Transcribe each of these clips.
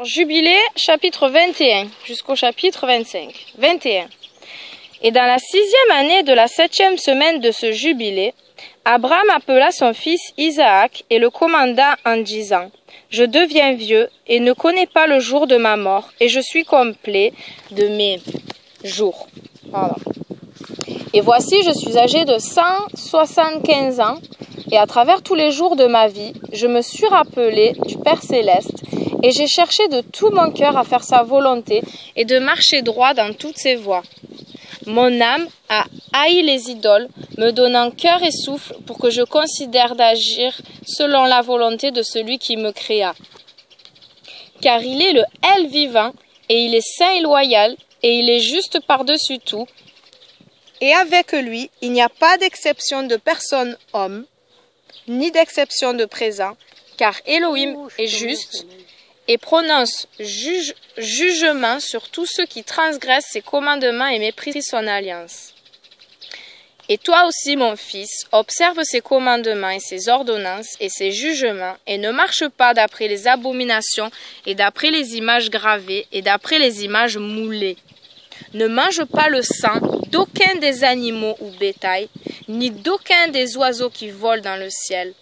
Jubilé, chapitre 21, jusqu'au chapitre 25. 21. Et dans la 6e année de la 7e semaine de ce jubilé, Abraham appela son fils Isaac et le commanda en disant: Je deviens vieux et ne connais pas le jour de ma mort, et je suis complet de mes jours. Pardon. Et voici, je suis âgé de 175 ans, et à travers tous les jours de ma vie, je me suis rappelé du Père Céleste, et j'ai cherché de tout mon cœur à faire sa volonté et de marcher droit dans toutes ses voies. Mon âme a haï les idoles, me donnant cœur et souffle pour que je considère d'agir selon la volonté de celui qui me créa. Car il est le El vivant, et il est saint et loyal, et il est juste par-dessus tout. Et avec lui, il n'y a pas d'exception de personne homme, ni d'exception de présent, car Elohim est juste et prononce jugement sur tous ceux qui transgressent ses commandements et méprisent son alliance. Et toi aussi, mon fils, observe ses commandements et ses ordonnances et ses jugements, et ne marche pas d'après les abominations et d'après les images gravées et d'après les images moulées. Ne mange pas le sang d'aucun des animaux ou bétail, ni d'aucun des oiseaux qui volent dans le ciel.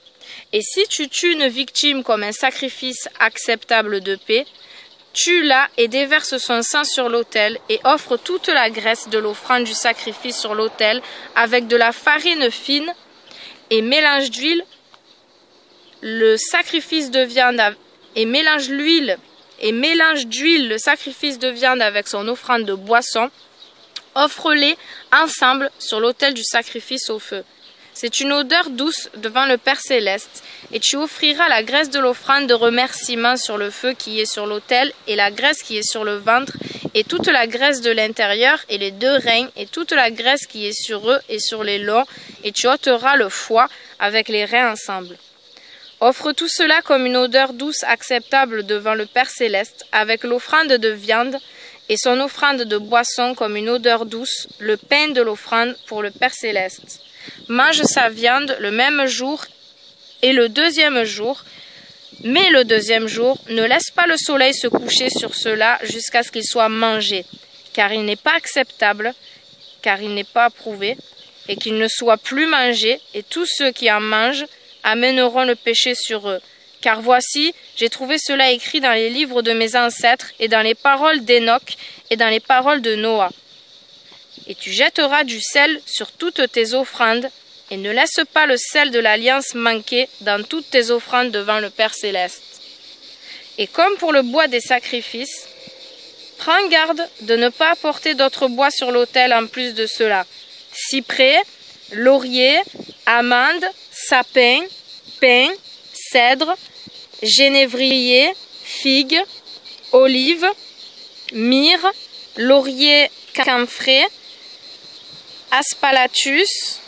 Et si tu tues une victime comme un sacrifice acceptable de paix, tue-la et déverse son sang sur l'autel et offre toute la graisse de l'offrande du sacrifice sur l'autel avec de la farine fine et mélange d'huile le sacrifice de viande et mélange d'huile le sacrifice de viande avec son offrande de boisson. Offre-les ensemble sur l'autel du sacrifice au feu. C'est une odeur douce devant le Père Céleste, et tu offriras la graisse de l'offrande de remerciement sur le feu qui est sur l'autel, et la graisse qui est sur le ventre, et toute la graisse de l'intérieur, et les 2 reins, et toute la graisse qui est sur eux et sur les longs, et tu ôteras le foie avec les reins ensemble. Offre tout cela comme une odeur douce acceptable devant le Père Céleste, avec l'offrande de viande, et son offrande de boisson comme une odeur douce, le pain de l'offrande pour le Père Céleste. Mange sa viande le même jour et le 2e jour, mais le 2e jour, ne laisse pas le soleil se coucher sur cela jusqu'à ce qu'il soit mangé, car il n'est pas acceptable, car il n'est pas approuvé, et qu'il ne soit plus mangé, et tous ceux qui en mangent amèneront le péché sur eux. Car voici, j'ai trouvé cela écrit dans les livres de mes ancêtres, et dans les paroles d'Enoch, et dans les paroles de Noah. Et tu jetteras du sel sur toutes tes offrandes, et ne laisse pas le sel de l'alliance manquer dans toutes tes offrandes devant le Père Céleste. Et comme pour le bois des sacrifices, prends garde de ne pas apporter d'autres bois sur l'autel en plus de cela: cyprès, laurier, amande, sapin, pin, cèdre, genévrier, figue, olive, myrrhe, laurier camphré, aspalathus,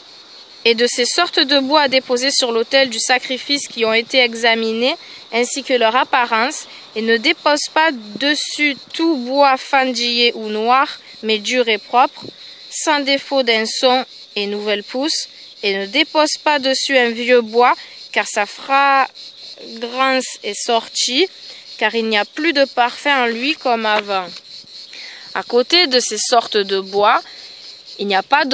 et de ces sortes de bois à déposer sur l'autel du sacrifice qui ont été examinés, ainsi que leur apparence, et ne dépose pas dessus tout bois fendillé ou noir, mais dur et propre, sans défaut d'un son et nouvelle pousse, et ne dépose pas dessus un vieux bois, car sa fragrance est sortie, car il n'y a plus de parfum en lui comme avant. À côté de ces sortes de bois, il n'y en a pas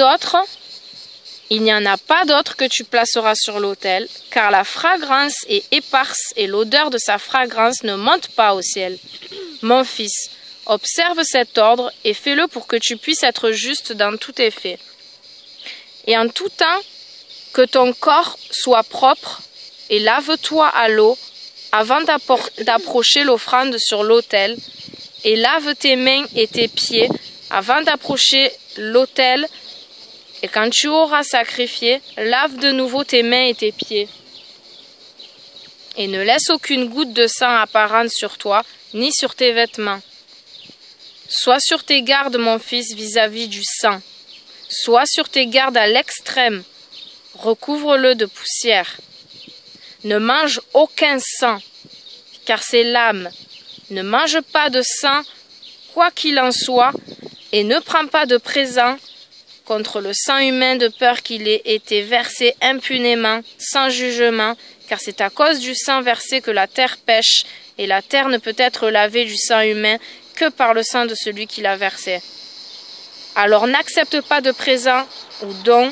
d'autres que tu placeras sur l'autel, car la fragrance est éparse et l'odeur de sa fragrance ne monte pas au ciel. Mon fils, observe cet ordre et fais-le pour que tu puisses être juste dans tous tes faits. Et en tout temps, que ton corps soit propre, et lave-toi à l'eau avant d'approcher l'offrande sur l'autel, et lave tes mains et tes pieds avant d'approcher l'autel, et quand tu auras sacrifié, lave de nouveau tes mains et tes pieds. Et ne laisse aucune goutte de sang apparente sur toi, ni sur tes vêtements. Sois sur tes gardes, mon fils, vis-à-vis du sang. Sois sur tes gardes à l'extrême. Recouvre-le de poussière. Ne mange aucun sang, car c'est l'âme. Ne mange pas de sang, quoi qu'il en soit, et ne prends pas de présent contre le sang humain de peur qu'il ait été versé impunément, sans jugement, car c'est à cause du sang versé que la terre pêche et la terre ne peut être lavée du sang humain que par le sang de celui qui l'a versé. Alors n'accepte pas de présent ou don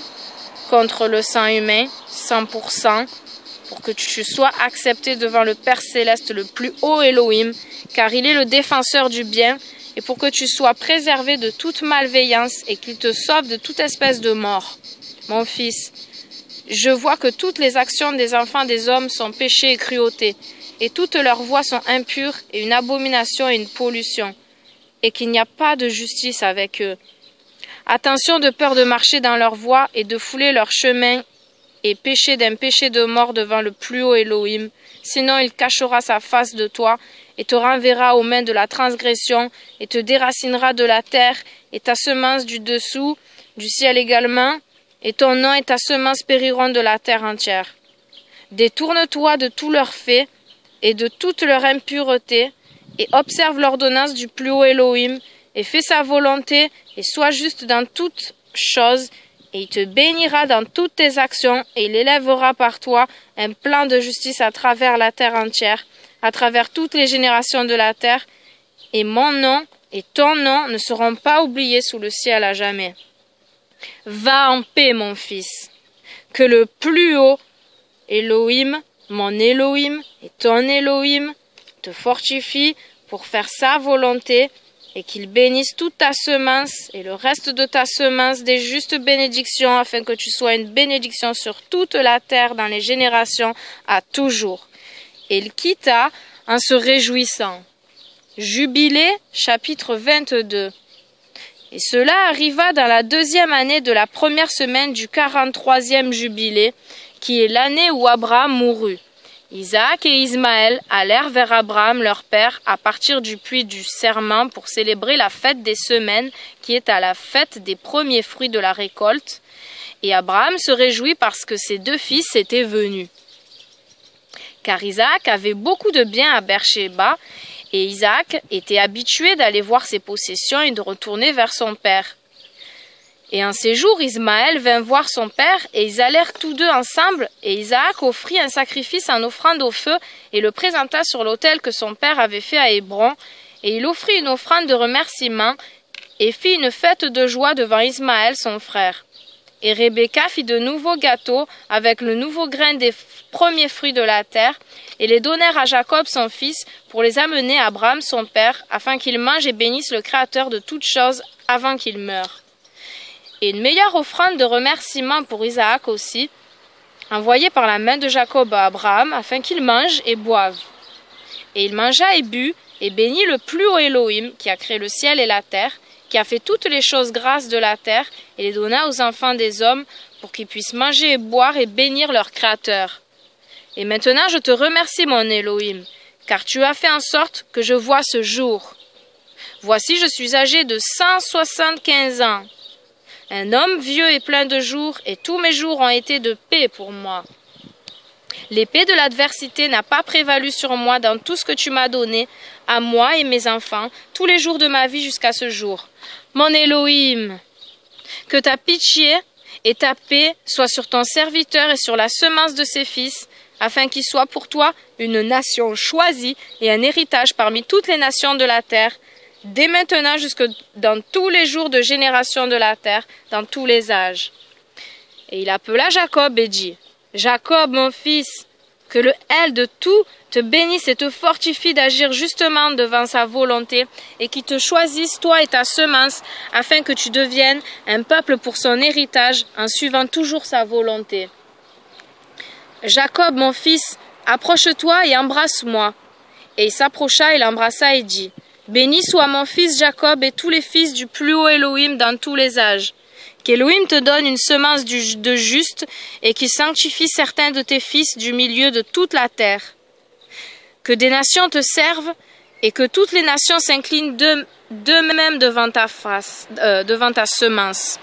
contre le sang humain, 100%, pour que tu sois accepté devant le Père Céleste, le plus haut Elohim, car il est le défenseur du bien, et pour que tu sois préservé de toute malveillance et qu'il te sauve de toute espèce de mort. Mon fils, je vois que toutes les actions des enfants des hommes sont péché et cruauté, et toutes leurs voies sont impures et une abomination et une pollution, et qu'il n'y a pas de justice avec eux. Attention de peur de marcher dans leurs voies et de fouler leurs chemins et pécher d'un péché de mort devant le plus haut Elohim, sinon il cachera sa face de toi et te renverra aux mains de la transgression et te déracinera de la terre et ta semence du dessous, du ciel également, et ton nom et ta semence périront de la terre entière. Détourne-toi de tous leurs faits et de toute leur impureté et observe l'ordonnance du plus haut Elohim et fais sa volonté et sois juste dans toutes choses et il te bénira dans toutes tes actions et il élèvera par toi un plan de justice à travers la terre entière, à travers toutes les générations de la terre, et mon nom et ton nom ne seront pas oubliés sous le ciel à jamais. Va en paix, mon fils, que le plus haut Elohim, mon Elohim et ton Elohim te fortifie pour faire sa volonté et qu'il bénisse toute ta semence et le reste de ta semence des justes bénédictions afin que tu sois une bénédiction sur toute la terre dans les générations à toujours. Et il quitta en se réjouissant. Jubilé, chapitre 22. Et cela arriva dans la 2e année de la première semaine du 43e jubilé, qui est l'année où Abraham mourut. Isaac et Ismaël allèrent vers Abraham leur père à partir du puits du serment pour célébrer la fête des semaines, qui est à la fête des premiers fruits de la récolte. Et Abraham se réjouit parce que ses 2 fils étaient venus. Car Isaac avait beaucoup de biens à Beersheba, et Isaac était habitué d'aller voir ses possessions et de retourner vers son père. Et en ces jours, Ismaël vint voir son père, et ils allèrent tous deux ensemble, et Isaac offrit un sacrifice en offrande au feu, et le présenta sur l'autel que son père avait fait à Hébron, et il offrit une offrande de remerciement, et fit une fête de joie devant Ismaël son frère. Et Rebecca fit de nouveaux gâteaux, avec le nouveau grain des premiers fruits de la terre, et les donnèrent à Jacob son fils, pour les amener à Abraham son père, afin qu'il mange et bénisse le Créateur de toutes choses, avant qu'il meure. Et une meilleure offrande de remerciement pour Isaac aussi, envoyée par la main de Jacob à Abraham, afin qu'il mange et boive. Et il mangea et but, et bénit le plus haut Elohim, qui a créé le ciel et la terre, qui a fait toutes les choses grasses de la terre, et les donna aux enfants des hommes, pour qu'ils puissent manger et boire et bénir leur Créateur. Et maintenant je te remercie, mon Elohim, car tu as fait en sorte que je vois ce jour. Voici, je suis âgé de 175 ans. Un homme vieux et plein de jours, et tous mes jours ont été de paix pour moi. L'épée de l'adversité n'a pas prévalu sur moi dans tout ce que tu m'as donné, à moi et mes enfants, tous les jours de ma vie jusqu'à ce jour. Mon Elohim, que ta pitié et ta paix soient sur ton serviteur et sur la semence de ses fils, afin qu'il soit pour toi une nation choisie et un héritage parmi toutes les nations de la terre, dès maintenant jusque dans tous les jours de génération de la terre, dans tous les âges. Et il appela Jacob et dit, Jacob, mon fils, que le El de tout te bénisse et te fortifie d'agir justement devant sa volonté, et qu'il te choisisse, toi et ta semence, afin que tu deviennes un peuple pour son héritage, en suivant toujours sa volonté. Jacob, mon fils, approche-toi et embrasse-moi. Et il s'approcha et l'embrassa et dit, Béni soit mon fils Jacob et tous les fils du plus haut Elohim dans tous les âges. Qu'Elohim te donne une semence de juste et qu'il sanctifie certains de tes fils du milieu de toute la terre. Que des nations te servent et que toutes les nations s'inclinent d'eux-mêmes devant ta semence.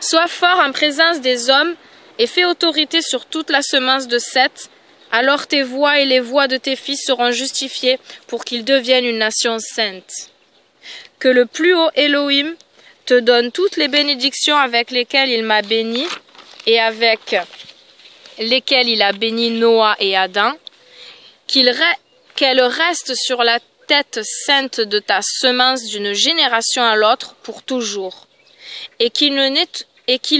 Sois fort en présence des hommes et fais autorité sur toute la semence de Seth. Alors tes voix et les voix de tes fils seront justifiées pour qu'ils deviennent une nation sainte. Que le plus haut Elohim te donne toutes les bénédictions avec lesquelles il m'a béni et avec lesquelles il a béni Noah et Adam, qu'il qu'elle reste sur la tête sainte de ta semence d'une génération à l'autre pour toujours, et qu'il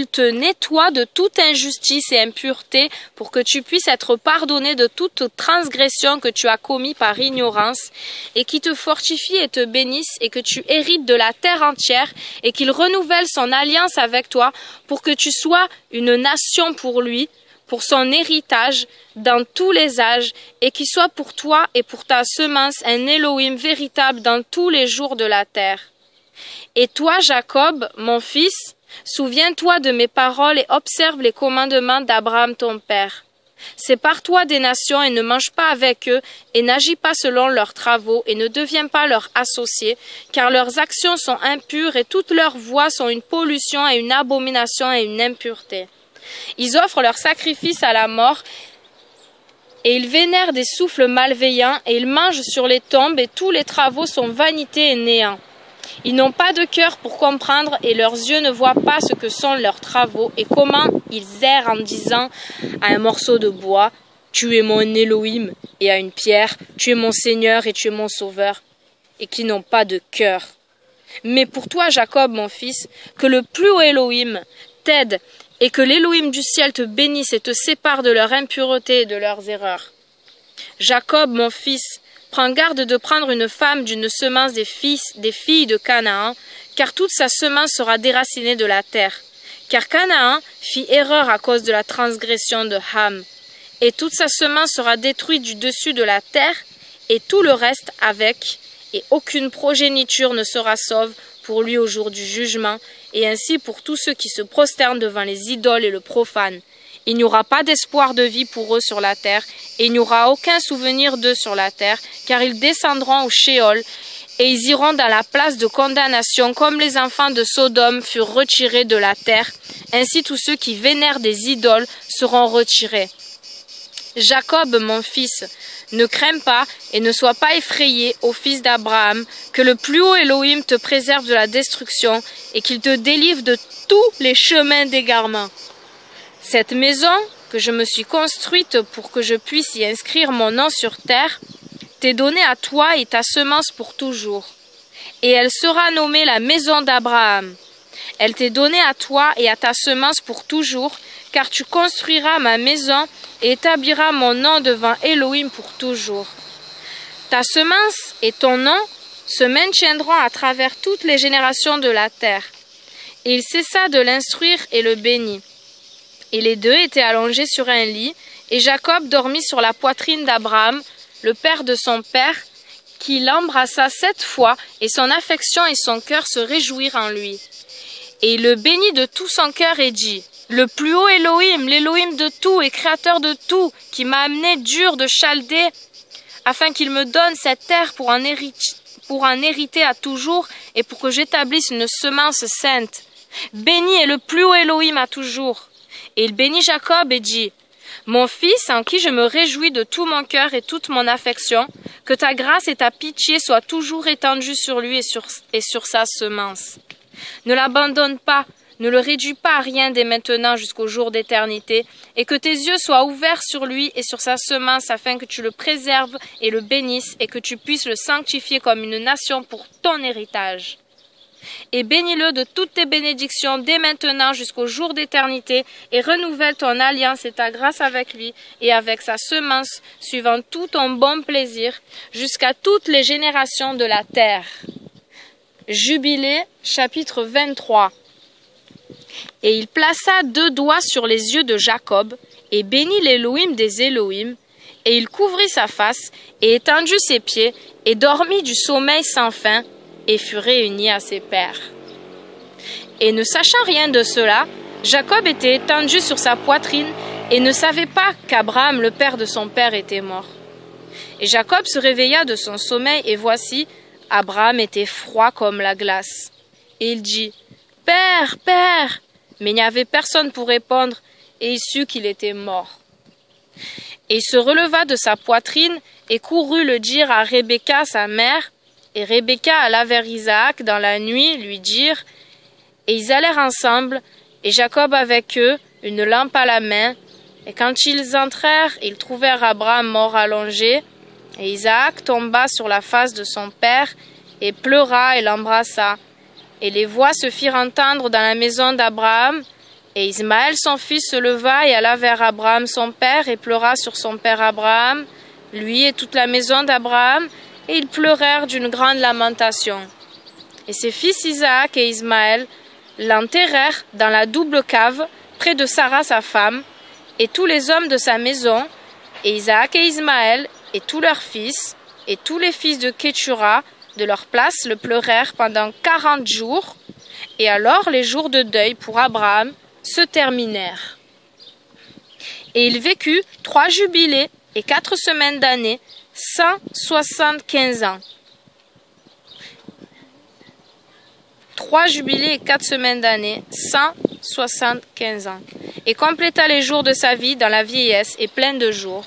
te nettoie de toute injustice et impureté pour que tu puisses être pardonné de toute transgression que tu as commis par ignorance, et qu'il te fortifie et te bénisse, et que tu hérites de la terre entière, et qu'il renouvelle son alliance avec toi pour que tu sois une nation pour lui, pour son héritage dans tous les âges, et qu'il soit pour toi et pour ta semence un Elohim véritable dans tous les jours de la terre. Et toi, Jacob, mon fils, souviens-toi de mes paroles et observe les commandements d'Abraham ton père. Sépare-toi des nations et ne mange pas avec eux, et n'agis pas selon leurs travaux, et ne deviens pas leurs associés, car leurs actions sont impures, et toutes leurs voies sont une pollution et une abomination et une impureté. Ils offrent leurs sacrifices à la mort, et ils vénèrent des souffles malveillants, et ils mangent sur les tombes, et tous les travaux sont vanité et néant. Ils n'ont pas de cœur pour comprendre, et leurs yeux ne voient pas ce que sont leurs travaux, et comment ils errent en disant à un morceau de bois, « Tu es mon Elohim », et à une pierre, « Tu es mon Seigneur et tu es mon Sauveur », et qui n'ont pas de cœur. Mais pour toi, Jacob, mon fils, que le plus haut Elohim t'aide, et que l'Élohim du ciel te bénisse et te sépare de leur impureté et de leurs erreurs. Jacob, mon fils, prends garde de prendre une femme d'une semence des filles de Canaan, car toute sa semence sera déracinée de la terre. Car Canaan fit erreur à cause de la transgression de Ham, et toute sa semence sera détruite du dessus de la terre, et tout le reste avec, et aucune progéniture ne sera sauve pour lui au jour du jugement, et ainsi pour tous ceux qui se prosternent devant les idoles et le profanent. Il n'y aura pas d'espoir de vie pour eux sur la terre, et il n'y aura aucun souvenir d'eux sur la terre, car ils descendront au Sheol, et ils iront dans la place de condamnation, comme les enfants de Sodome furent retirés de la terre. Ainsi tous ceux qui vénèrent des idoles seront retirés. Jacob, mon fils, ne crains pas et ne sois pas effrayé, ô fils d'Abraham, que le plus haut Elohim te préserve de la destruction et qu'il te délivre de tous les chemins d'égarement. Cette maison que je me suis construite pour que je puisse y inscrire mon nom sur terre, t'est donnée à toi et ta semence pour toujours. Et elle sera nommée la maison d'Abraham. Elle t'est donnée à toi et à ta semence pour toujours, car tu construiras ma maison et établiras mon nom devant Elohim pour toujours. Ta semence et ton nom se maintiendront à travers toutes les générations de la terre. Et il cessa de l'instruire et le bénit. Et les deux étaient allongés sur un lit, et Jacob dormit sur la poitrine d'Abraham, le père de son père, qui l'embrassa 7 fois, et son affection et son cœur se réjouirent en lui. Et il le bénit de tout son cœur et dit, « Le plus haut Elohim, l'Elohim de tout et créateur de tout, qui m'a amené dur de Chaldée, afin qu'il me donne cette terre pour en hériter à toujours, et pour que j'établisse une semence sainte. Béni est le plus haut Elohim à toujours. » Et il bénit Jacob et dit, « Mon fils, en qui je me réjouis de tout mon cœur et toute mon affection, que ta grâce et ta pitié soient toujours étendues sur lui et sur sa semence. Ne l'abandonne pas, ne le réduis pas à rien dès maintenant jusqu'au jour d'éternité, et que tes yeux soient ouverts sur lui et sur sa semence, afin que tu le préserves et le bénisses, et que tu puisses le sanctifier comme une nation pour ton héritage. Et bénis-le de toutes tes bénédictions dès maintenant jusqu'au jour d'éternité, et renouvelle ton alliance et ta grâce avec lui et avec sa semence, suivant tout ton bon plaisir, jusqu'à toutes les générations de la terre. » Jubilé, chapitre 23. Et il plaça 2 doigts sur les yeux de Jacob, et bénit l'Élohim des Élohim, et il couvrit sa face, et étendit ses pieds, et dormit du sommeil sans fin, et fut réuni à ses pères. Et ne sachant rien de cela, Jacob était étendu sur sa poitrine et ne savait pas qu'Abraham, le père de son père, était mort. Et Jacob se réveilla de son sommeil, et voici, Abraham était froid comme la glace. Et il dit, « Père, Père !» Mais il n'y avait personne pour répondre, et il sut qu'il était mort. Et il se releva de sa poitrine et courut le dire à Rebecca, sa mère, et Rebecca alla vers Isaac dans la nuit lui dire, et ils allèrent ensemble, et Jacob avec eux, une lampe à la main, et quand ils entrèrent, ils trouvèrent Abraham mort allongé, Et Isaac tomba sur la face de son père et pleura et l'embrassa. Et les voix se firent entendre dans la maison d'Abraham. Et Ismaël son fils se leva et alla vers Abraham son père et pleura sur son père Abraham, lui et toute la maison d'Abraham, et ils pleurèrent d'une grande lamentation. Et ses fils Isaac et Ismaël l'enterrèrent dans la double cave près de Sarah sa femme, et tous les hommes de sa maison, et Isaac et Ismaël, et tous leurs fils, et tous les fils de Kétura, de leur place, le pleurèrent pendant 40 jours, et alors les jours de deuil pour Abraham se terminèrent. Et il vécut 3 jubilés et 4 semaines d'année, 175 ans. 3 jubilés et 4 semaines d'année, 175 ans. Et compléta les jours de sa vie dans la vieillesse et pleine de jours.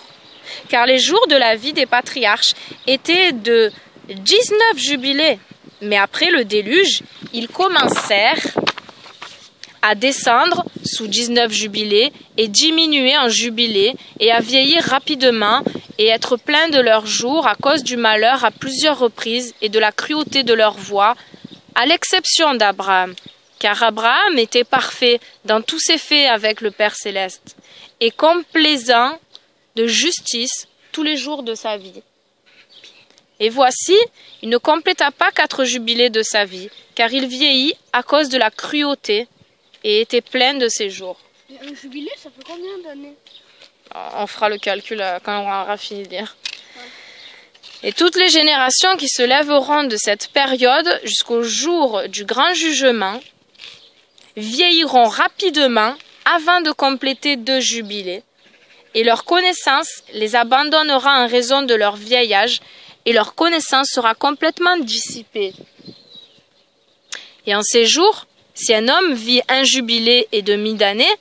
Car les jours de la vie des patriarches étaient de 19 jubilés. Mais après le déluge, ils commencèrent à descendre sous 19 jubilés et diminuer en jubilés et à vieillir rapidement et être pleins de leurs jours à cause du malheur à plusieurs reprises et de la cruauté de leur voix, à l'exception d'Abraham, car Abraham était parfait dans tous ses faits avec le Père céleste et complaisant de justice tous les jours de sa vie. Et voici, il ne compléta pas 4 jubilés de sa vie, car il vieillit à cause de la cruauté et était plein de ses jours. Un jubilé, ça fait combien d'années? On fera le calcul quand on aura fini de lire. Et toutes les générations qui se lèveront de cette période jusqu'au jour du grand jugement vieilliront rapidement avant de compléter 2 jubilés, et leur connaissance les abandonnera en raison de leur vieil âge, et leur connaissance sera complètement dissipée. Et en ces jours, si un homme vit 1 jubilé et demi d'année,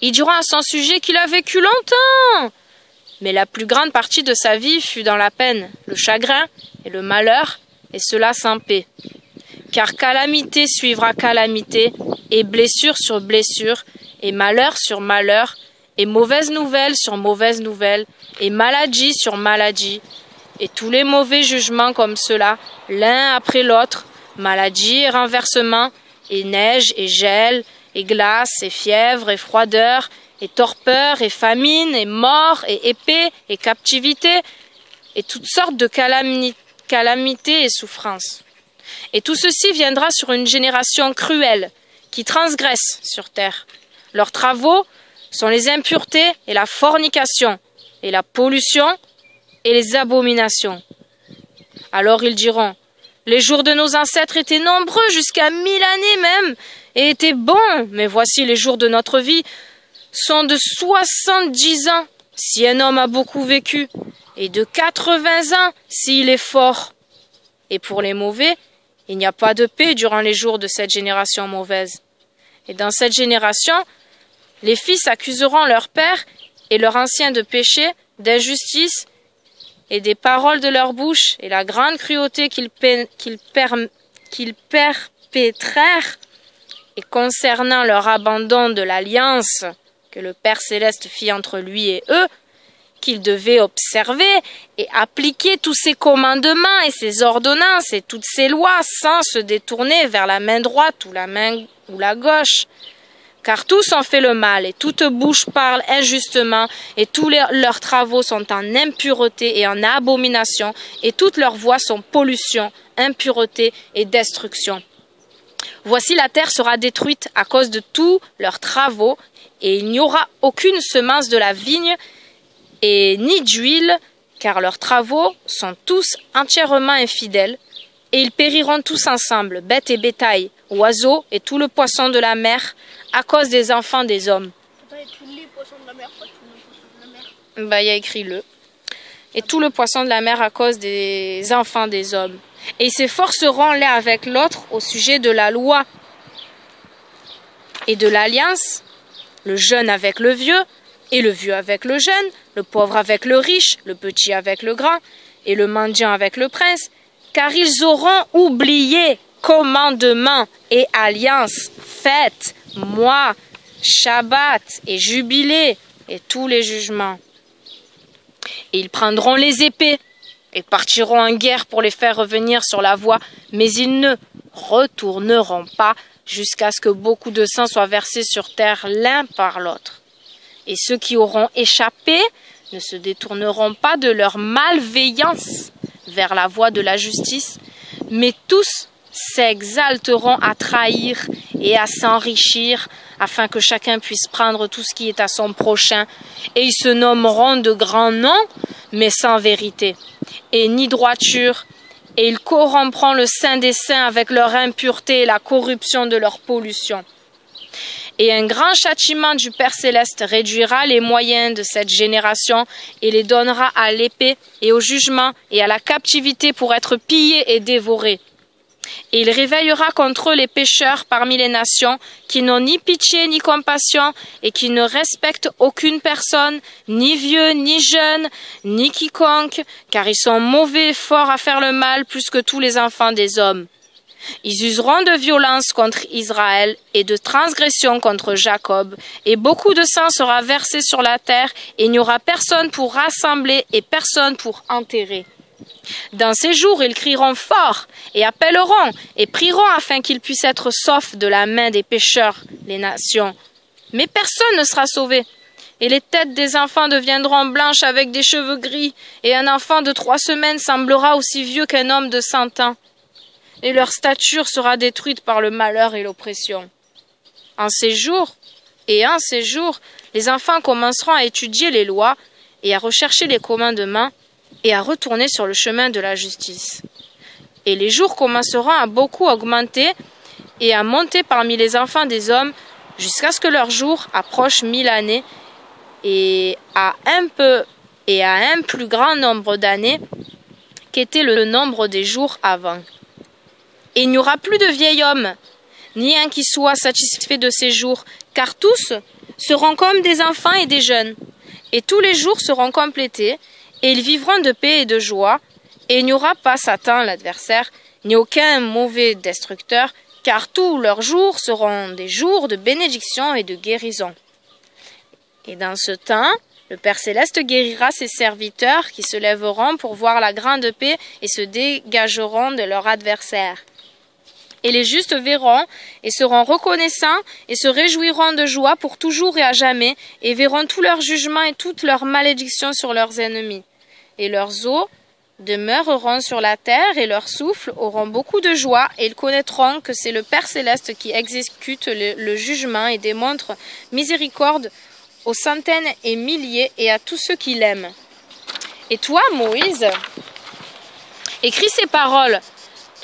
il dira à son sujet qu'il a vécu longtemps. Mais la plus grande partie de sa vie fut dans la peine, le chagrin et le malheur, et cela sans paix. Car calamité suivra calamité, et blessure sur blessure, et malheur sur malheur, et mauvaise nouvelle sur mauvaise nouvelle, et maladie sur maladie, et tous les mauvais jugements comme cela, l'un après l'autre, maladie et renversement, et neige et gel, et glace et fièvre et froideur, et torpeur et famine et mort et épée et captivité, et toutes sortes de calamités et souffrances. Et tout ceci viendra sur une génération cruelle qui transgresse sur terre. Leurs travaux sont les impuretés et la fornication, et la pollution et les abominations. Alors ils diront: les jours de nos ancêtres étaient nombreux jusqu'à 1000 années même, et étaient bons, mais voici les jours de notre vie sont de 70 ans, si un homme a beaucoup vécu, et de 80 ans, s'il est fort. Et pour les mauvais, il n'y a pas de paix durant les jours de cette génération mauvaise. Et dans cette génération, les fils accuseront leur père et leur ancien de péché, d'injustice, et des paroles de leur bouche, et la grande cruauté qu'ils perpétrèrent, et concernant leur abandon de l'alliance que le Père céleste fit entre lui et eux, qu'ils devaient observer et appliquer tous ses commandements et ses ordonnances et toutes ses lois sans se détourner vers la main droite ou la main ou la gauche. Car tous ont fait le mal, et toute bouche parle injustement, et tous leurs travaux sont en impureté et en abomination, et toutes leurs voies sont pollution, impureté et destruction. Voici la terre sera détruite à cause de tous leurs travaux, et il n'y aura aucune semence de la vigne et ni d'huile, car leurs travaux sont tous entièrement infidèles, et ils périront tous ensemble, bêtes et bétail, oiseaux et tout le poisson de la mer, à cause des enfants des hommes. Les poissons de la mer, pas tous les poissons de la mer. Il y a écrit le. Et tout le poisson de la mer à cause des enfants des hommes. Et ils s'efforceront l'un avec l'autre au sujet de la loi et de l'alliance, le jeune avec le vieux, et le vieux avec le jeune, le pauvre avec le riche, le petit avec le grand, et le mendiant avec le prince, car ils auront oublié commandements et alliances, fêtes, mois, Shabbat et jubilés, et tous les jugements. Et ils prendront les épées et partiront en guerre pour les faire revenir sur la voie, mais ils ne retourneront pas jusqu'à ce que beaucoup de sang soit versé sur terre l'un par l'autre. Et ceux qui auront échappé ne se détourneront pas de leur malveillance vers la voie de la justice, mais tous s'exalteront à trahir et à s'enrichir afin que chacun puisse prendre tout ce qui est à son prochain, et ils se nommeront de grands noms, mais sans vérité, et ni droiture, et ils corrompront le saint des saints avec leur impureté et la corruption de leur pollution. Et un grand châtiment du Père Céleste réduira les moyens de cette génération et les donnera à l'épée et au jugement et à la captivité pour être pillés et dévorés. Et il réveillera contre eux les pécheurs parmi les nations qui n'ont ni pitié ni compassion et qui ne respectent aucune personne, ni vieux, ni jeune, ni quiconque, car ils sont mauvais et forts à faire le mal plus que tous les enfants des hommes. Ils useront de violence contre Israël et de transgression contre Jacob, et beaucoup de sang sera versé sur la terre, et il n'y aura personne pour rassembler et personne pour enterrer. Dans ces jours, ils crieront fort, et appelleront, et prieront afin qu'ils puissent être saufs de la main des pécheurs, les nations. Mais personne ne sera sauvé. Et les têtes des enfants deviendront blanches avec des cheveux gris, et un enfant de 3 semaines semblera aussi vieux qu'un homme de 100 ans. Et leur stature sera détruite par le malheur et l'oppression. En ces jours, les enfants commenceront à étudier les lois et à rechercher les commandements et à retourner sur le chemin de la justice. Et les jours commenceront à beaucoup augmenter et à monter parmi les enfants des hommes jusqu'à ce que leur jour approche 1000 années et à un plus grand nombre d'années qu'était le nombre des jours avant. Et il n'y aura plus de vieil homme, ni un qui soit satisfait de ses jours, car tous seront comme des enfants et des jeunes, et tous les jours seront complétés, et ils vivront de paix et de joie, et il n'y aura pas Satan, l'adversaire, ni aucun mauvais destructeur, car tous leurs jours seront des jours de bénédiction et de guérison. Et dans ce temps, le Père Céleste guérira ses serviteurs qui se lèveront pour voir la grande paix et se dégageront de leurs adversaires. Et les justes verront et seront reconnaissants et se réjouiront de joie pour toujours et à jamais, et verront tout leur jugement et toute leur malédiction sur leurs ennemis. Et leurs os demeureront sur la terre, et leurs souffles auront beaucoup de joie, et ils connaîtront que c'est le Père Céleste qui exécute le jugement et démontre miséricorde aux centaines et milliers et à tous ceux qui l'aiment. Et toi, Moïse, écris ces paroles,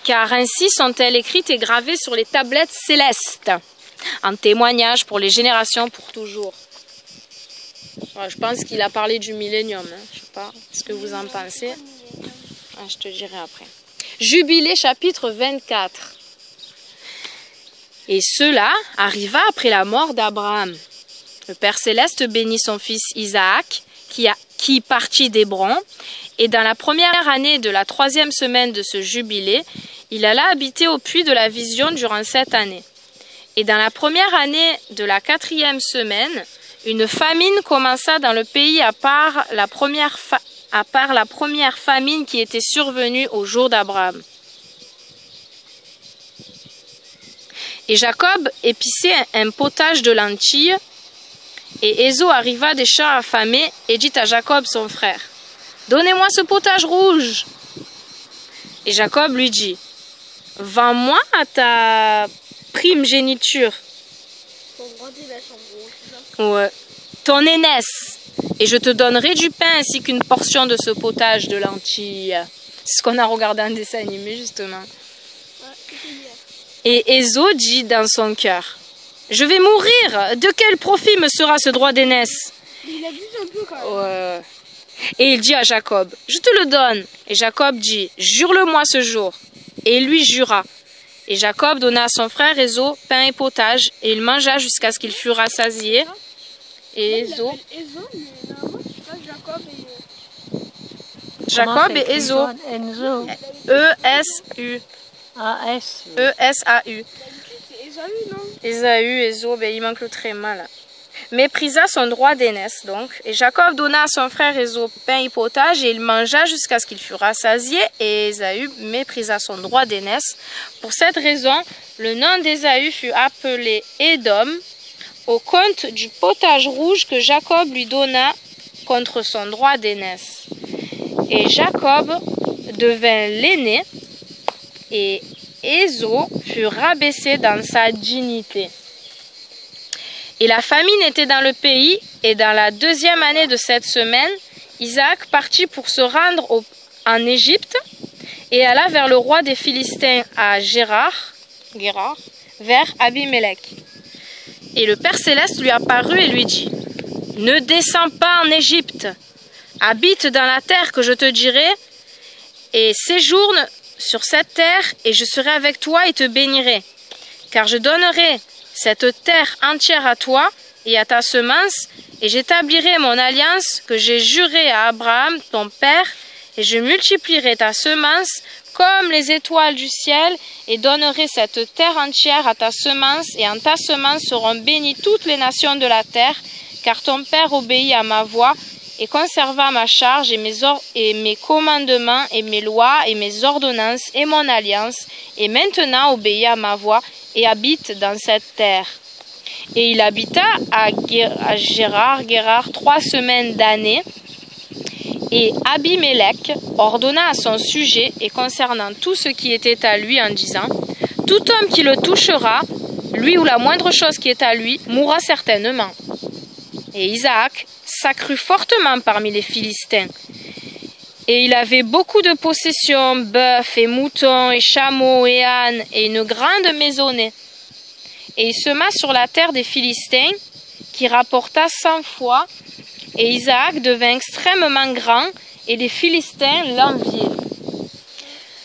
car ainsi sont-elles écrites et gravées sur les tablettes célestes, en témoignage pour les générations pour toujours. Ouais, je pense qu'il a parlé du millénium. Je ne sais pas ce que vous en pensez. Je te dirai après. Jubilé chapitre 24. Et cela arriva après la mort d'Abraham. Le Père Céleste bénit son fils Isaac, qui partit d'Hébron, et dans la première année de la 3e semaine de ce jubilé, il alla habiter au puits de la vision durant 7 années. Et dans la première année de la 4e semaine, une famine commença dans le pays à part la première famine qui était survenue au jour d'Abraham. Et Jacob épissait un potage de lentilles, et Ésaü arriva des champs affamés et dit à Jacob son frère, « Donnez-moi ce potage rouge !» Et Jacob lui dit, « Vends-moi à ta primogéniture. » Ouais. Ton aînesse, et je te donnerai du pain ainsi qu'une portion de ce potage de lentilles. C'est ce qu'on a regardé en dessin animé, justement. Et Ésaü dit dans son cœur, « Je vais mourir, de quel profit me sera ce droit d'aînesse ?» Il abuse un peu quand même. Ouais. Et il dit à Jacob, « Je te le donne. » Et Jacob dit, « Jure-le-moi ce jour. » Et il lui jura. Et Jacob donna à son frère Ésaü pain et potage, et il mangea jusqu'à ce qu'il fût rassasié. Et Ésaü... Jacob et Ésaü. E-S-U. E-S-A-U. C'est Ésaü, non? Ésaü, Ésaü, ben il manque le tréma là. méprisa son droit d'aînesse, donc. Et Jacob donna à son frère Ésaü pain et potage, et il mangea jusqu'à ce qu'il fût rassasié, et Ésaü méprisa son droit d'aînesse. Pour cette raison, le nom d'Ésaü fut appelé Édom, au compte du potage rouge que Jacob lui donna contre son droit d'aînesse. Et Jacob devint l'aîné, et Ésaü fut rabaissé dans sa dignité. Et la famine était dans le pays, et dans la 2e année de cette semaine, Isaac partit pour se rendre en Égypte, et alla vers le roi des Philistins à Guérar, vers Abimélec. Et le Père Céleste lui apparut et lui dit, « Ne descends pas en Égypte, habite dans la terre que je te dirai, et séjourne sur cette terre, et je serai avec toi et te bénirai, car je donnerai cette terre entière à toi et à ta semence, et j'établirai mon alliance que j'ai jurée à Abraham, ton père, et je multiplierai ta semence comme les étoiles du ciel, et donnerai cette terre entière à ta semence, et en ta semence seront bénies toutes les nations de la terre, car ton père obéit à ma voix, et conserva ma charge, et mes commandements, et mes lois, et mes ordonnances, et mon alliance, et maintenant obéit à ma voix, et habite dans cette terre. Et il habita à Guérar 3 semaines d'année. Et Abimélec ordonna à son sujet et concernant tout ce qui était à lui en disant, « Tout homme qui le touchera, lui ou la moindre chose qui est à lui, mourra certainement. » Et Isaac s'accrut fortement parmi les Philistins. Et il avait beaucoup de possessions, bœufs et moutons et chameaux et ânes et une grande maisonnée. Et il sema sur la terre des Philistins, qui rapporta 100 fois, et Isaac devint extrêmement grand, et les Philistins l'enviaient.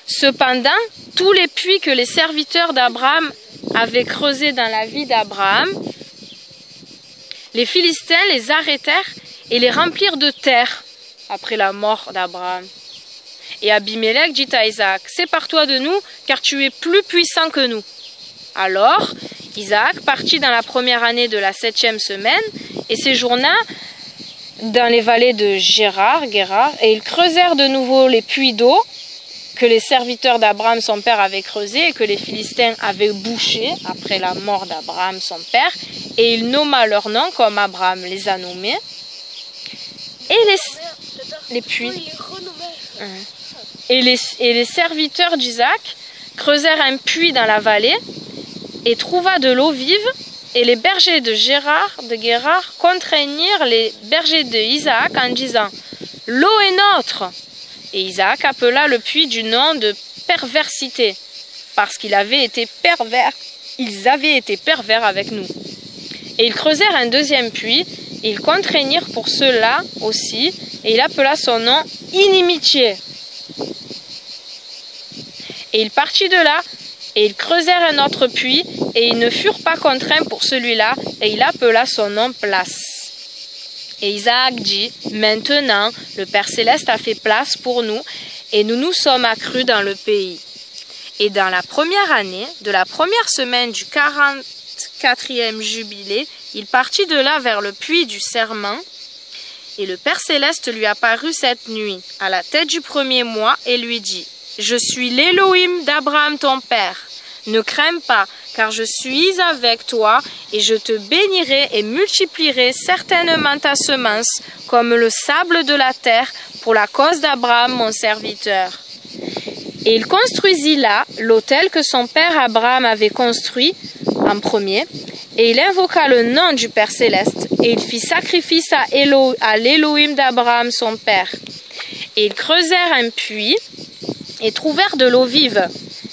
Cependant, tous les puits que les serviteurs d'Abraham avaient creusés dans la vie d'Abraham, les Philistins les arrêtèrent et les remplirent de terre après la mort d'Abraham. Et Abimélec dit à Isaac, « Sépare-toi de nous, car tu es plus puissant que nous. » Alors, Isaac partit dans la première année de la 7e semaine, et séjourna dans les vallées de Guérar, et ils creusèrent de nouveau les puits d'eau que les serviteurs d'Abraham son père avaient creusés et que les Philistins avaient bouchés après la mort d'Abraham son père, et il nomma leur nom comme Abraham les a nommés. Et les puits. Et les serviteurs d'Isaac creusèrent un puits dans la vallée et trouva de l'eau vive. Et les bergers de Guérar contraignirent les bergers d'Isaac en disant, « L'eau est nôtre !» Et Isaac appela le puits du nom de perversité, parce qu'ils avaient été pervers avec nous. Et ils creusèrent un 2e puits, et ils contraignirent pour cela aussi, et il appela son nom Inimitié. Et il partit de là, et ils creusèrent un autre puits, et ils ne furent pas contraints pour celui-là, et il appela son nom Place. Et Isaac dit, « Maintenant, le Père Céleste a fait place pour nous, et nous nous sommes accrus dans le pays. » Et dans la première année, de la première semaine du 44e jubilé, il partit de là vers le puits du serment, et le Père Céleste lui apparut cette nuit, à la tête du 1er mois, et lui dit, « Je suis l'Élohim d'Abraham ton père. Ne crains pas, car je suis avec toi, et je te bénirai et multiplierai certainement ta semence, comme le sable de la terre, pour la cause d'Abraham mon serviteur. » Et il construisit là l'autel que son père Abraham avait construit en premier, et il invoqua le nom du Père Céleste, et il fit sacrifice à l'Élohim d'Abraham son père. Et ils creusèrent un puits, et trouvèrent de l'eau vive.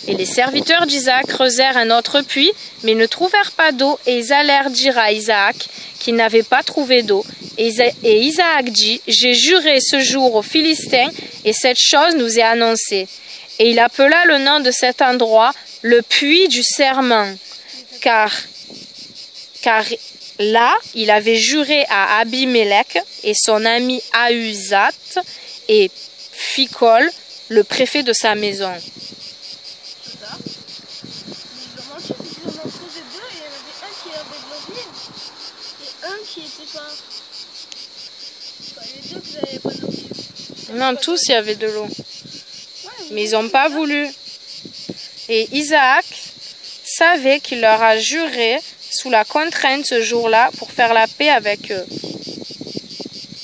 Et les serviteurs d'Isaac creusèrent un autre puits, mais ne trouvèrent pas d'eau, et ils allèrent dire à Isaac qu'ils n'avaient pas trouvé d'eau. Et Isaac dit, « J'ai juré ce jour aux Philistins, et cette chose nous est annoncée. » Et il appela le nom de cet endroit le puits du serment, car là, il avait juré à Abimélec et son ami Ahuzat et Phicol, le préfet de sa maison. un qui était pas. Enfin, les deux qui n'avaient pas d'eau. Non, tous il y avait de l'eau. Ouais, Mais ils n'ont pas voulu. Et Isaac savait qu'il leur a juré sous la contrainte ce jour-là pour faire la paix avec eux.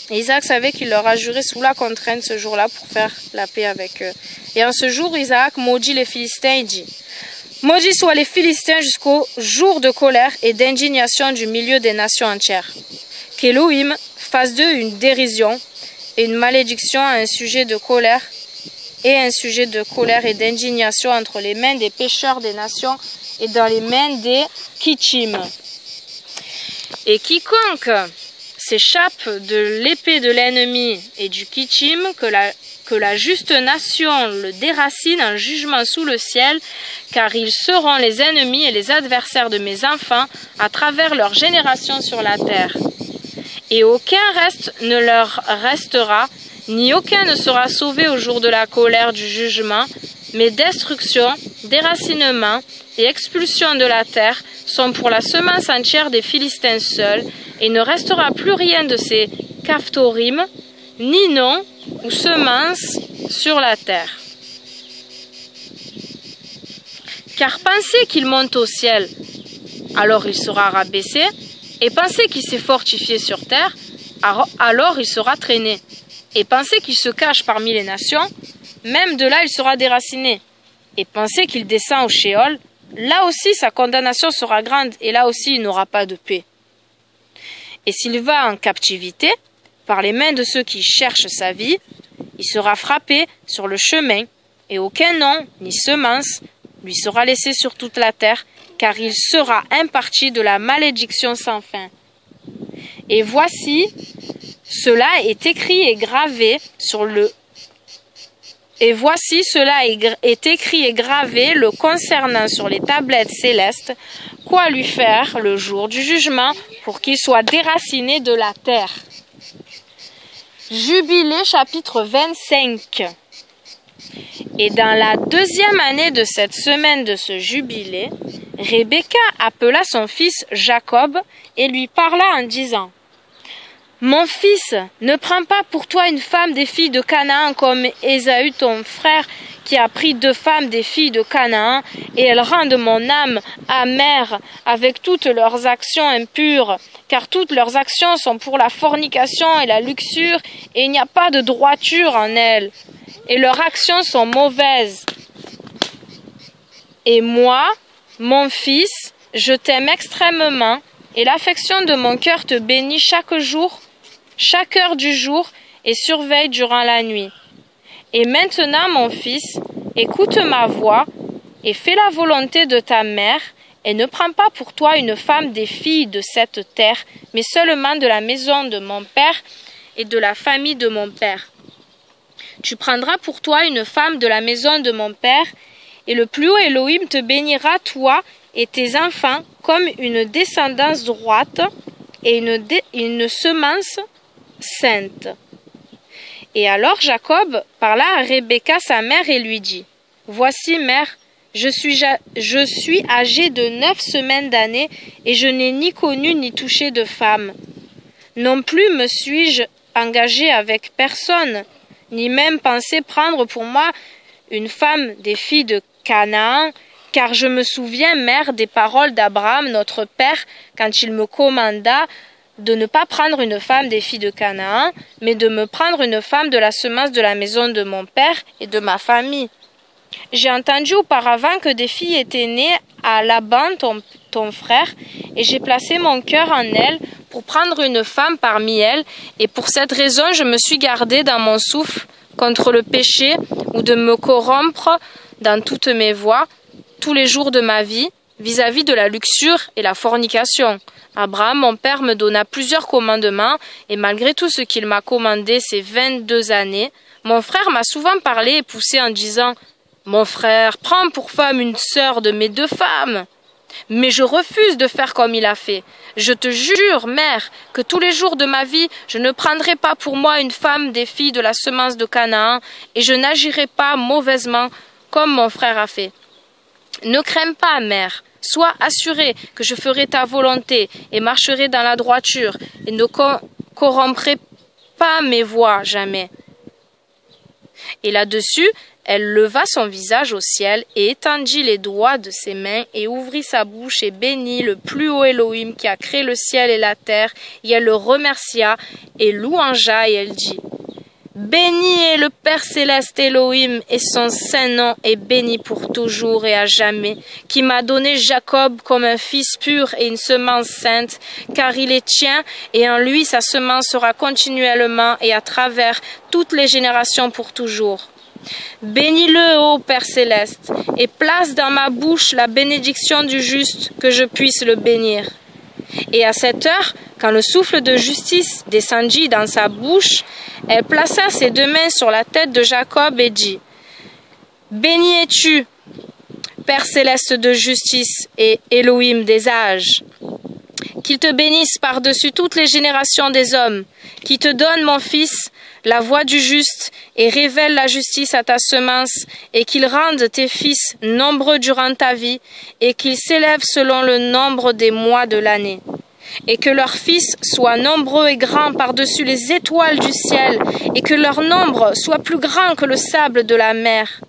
Et Isaac savait qu'il leur a juré sous la contrainte ce jour-là pour faire la paix avec eux. Et en ce jour, Isaac maudit les Philistins et dit: maudits soient les Philistins jusqu'au jour de colère et d'indignation du milieu des nations entières. Qu'Élohim fasse d'eux une dérision et une malédiction à un sujet de colère et d'indignation entre les mains des pécheurs des nations et dans les mains des Kittim. Et quiconque s'échappe de l'épée de l'ennemi et du Kittim, que la juste nation le déracine en jugement sous le ciel, car ils seront les ennemis et les adversaires de mes enfants à travers leur génération sur la terre. Et aucun reste ne leur restera, ni aucun ne sera sauvé au jour de la colère du jugement, mais destruction, déracinement et expulsion de la terre sont pour la semence entière des Philistins seuls, et ne restera plus rien de ces Caphtorim, ni nom ou semence sur la terre. Car pensez qu'il monte au ciel, alors il sera rabaissé, et pensez qu'il s'est fortifié sur terre, alors il sera traîné. Et pensez qu'il se cache parmi les nations, même de là il sera déraciné. Et pensez qu'il descend au Sheol, là aussi sa condamnation sera grande, et là aussi il n'aura pas de paix. Et s'il va en captivité, par les mains de ceux qui cherchent sa vie, il sera frappé sur le chemin, et aucun nom ni semence lui sera laissé sur toute la terre, car il sera imparti de la malédiction sans fin. Et voici, cela est écrit et gravé sur le... Et voici, cela est écrit et gravé le concernant sur les tablettes célestes, quoi lui faire le jour du jugement pour qu'il soit déraciné de la terre. Jubilé chapitre 25. Et dans la 2e année de cette semaine de ce jubilé, Rebecca appela son fils Jacob et lui parla en disant: mon fils, ne prends pas pour toi une femme des filles de Canaan comme Ésaü ton frère, qui a pris 2 femmes des filles de Canaan, et elles rendent mon âme amère avec toutes leurs actions impures, car toutes leurs actions sont pour la fornication et la luxure, et il n'y a pas de droiture en elles, et leurs actions sont mauvaises. Et moi, mon fils, je t'aime extrêmement, et l'affection de mon cœur te bénit chaque jour, chaque heure du jour, et surveille durant la nuit. Et maintenant, mon fils, écoute ma voix, et fais la volonté de ta mère, et ne prends pas pour toi une femme des filles de cette terre, mais seulement de la maison de mon père et de la famille de mon père. Tu prendras pour toi une femme de la maison de mon père, et le plus haut Elohim te bénira, toi et tes enfants, comme une descendance droite et une semence sainte. Et alors Jacob parla à Rebecca sa mère et lui dit: voici, mère, je suis âgé de 9 semaines d'années, et je n'ai ni connu ni touché de femme. Non plus me suis-je engagé avec personne, ni même pensé prendre pour moi une femme des filles de Canaan, car je me souviens, mère, des paroles d'Abraham, notre père, quand il me commanda de ne pas prendre une femme des filles de Canaan, mais de me prendre une femme de la semence de la maison de mon père et de ma famille. J'ai entendu auparavant que des filles étaient nées à Laban, ton frère, et j'ai placé mon cœur en elles pour prendre une femme parmi elles, et pour cette raison je me suis gardé dans mon souffle contre le péché ou de me corrompre dans toutes mes voies, tous les jours de ma vie, vis-à-vis de la luxure et la fornication. Abraham, mon père, me donna plusieurs commandements, et malgré tout ce qu'il m'a commandé ces 22 années, mon frère m'a souvent parlé et poussé en disant: mon frère, prends pour femme une sœur de mes 2 femmes. Mais je refuse de faire comme il a fait. Je te jure, mère, que tous les jours de ma vie, je ne prendrai pas pour moi une femme des filles de la semence de Canaan, et je n'agirai pas mauvaisement comme mon frère a fait. Ne crains pas, mère, Sois assuré que je ferai ta volonté et marcherai dans la droiture et ne corromprai pas mes voies jamais. » Et là-dessus, elle leva son visage au ciel et étendit les doigts de ses mains et ouvrit sa bouche et bénit le plus haut Elohim qui a créé le ciel et la terre. Et elle le remercia et louangea et elle dit: Béni est le Père céleste Elohim et son saint nom est béni pour toujours et à jamais, qui m'a donné Jacob comme un fils pur et une semence sainte, car il est tien et en lui sa semence sera continuellement et à travers toutes les générations pour toujours. Bénis-le, ô Père céleste, et place dans ma bouche la bénédiction du juste, que je puisse le bénir. Et à cette heure, quand le souffle de justice descendit dans sa bouche, elle plaça ses deux mains sur la tête de Jacob et dit: Béni es-tu, Père céleste de justice et Elohim des âges. Qu'il te bénisse par-dessus toutes les générations des hommes, qui te donne, mon fils, la voie du juste et révèle la justice à ta semence, et qu'il rende tes fils nombreux durant ta vie, et qu'ils s'élèvent selon le nombre des mois de l'année. Et que leurs fils soient nombreux et grands par-dessus les étoiles du ciel, et que leur nombre soit plus grand que le sable de la mer.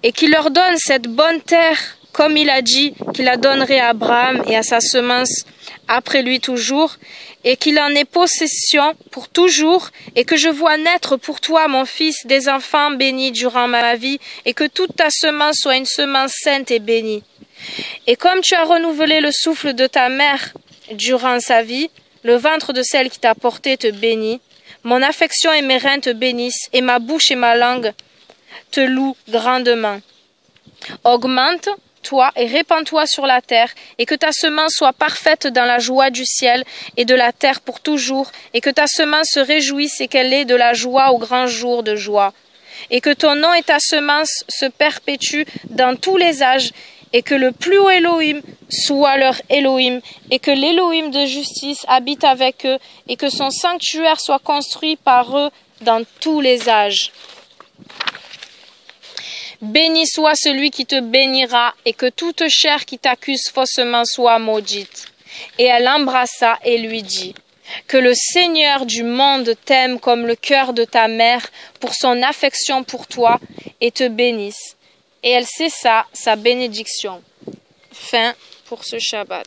Et qu'il leur donne cette bonne terre, comme il a dit qu'il la donnerait à Abraham et à sa semence après lui toujours, et qu'il en ait possession pour toujours, et que je vois naître pour toi, mon fils, des enfants bénis durant ma vie, et que toute ta semence soit une semence sainte et bénie. Et comme tu as renouvelé le souffle de ta mère durant sa vie, le ventre de celle qui t'a porté te bénit, mon affection et mes reins te bénissent, et ma bouche et ma langue te louent grandement. Augmente toi et répands-toi sur la terre, et que ta semence soit parfaite dans la joie du ciel et de la terre pour toujours, et que ta semence se réjouisse et qu'elle ait de la joie au grand jour de joie. Et que ton nom et ta semence se perpétuent dans tous les âges, et que le plus haut Elohim soit leur Elohim, et que l'Elohim de justice habite avec eux, et que son sanctuaire soit construit par eux dans tous les âges. Béni soit celui qui te bénira, et que toute chair qui t'accuse faussement soit maudite. Et elle l'embrassa et lui dit: Que le Seigneur du monde t'aime comme le cœur de ta mère pour son affection pour toi, et te bénisse. Et elle cessa sa bénédiction. Fin pour ce Shabbat.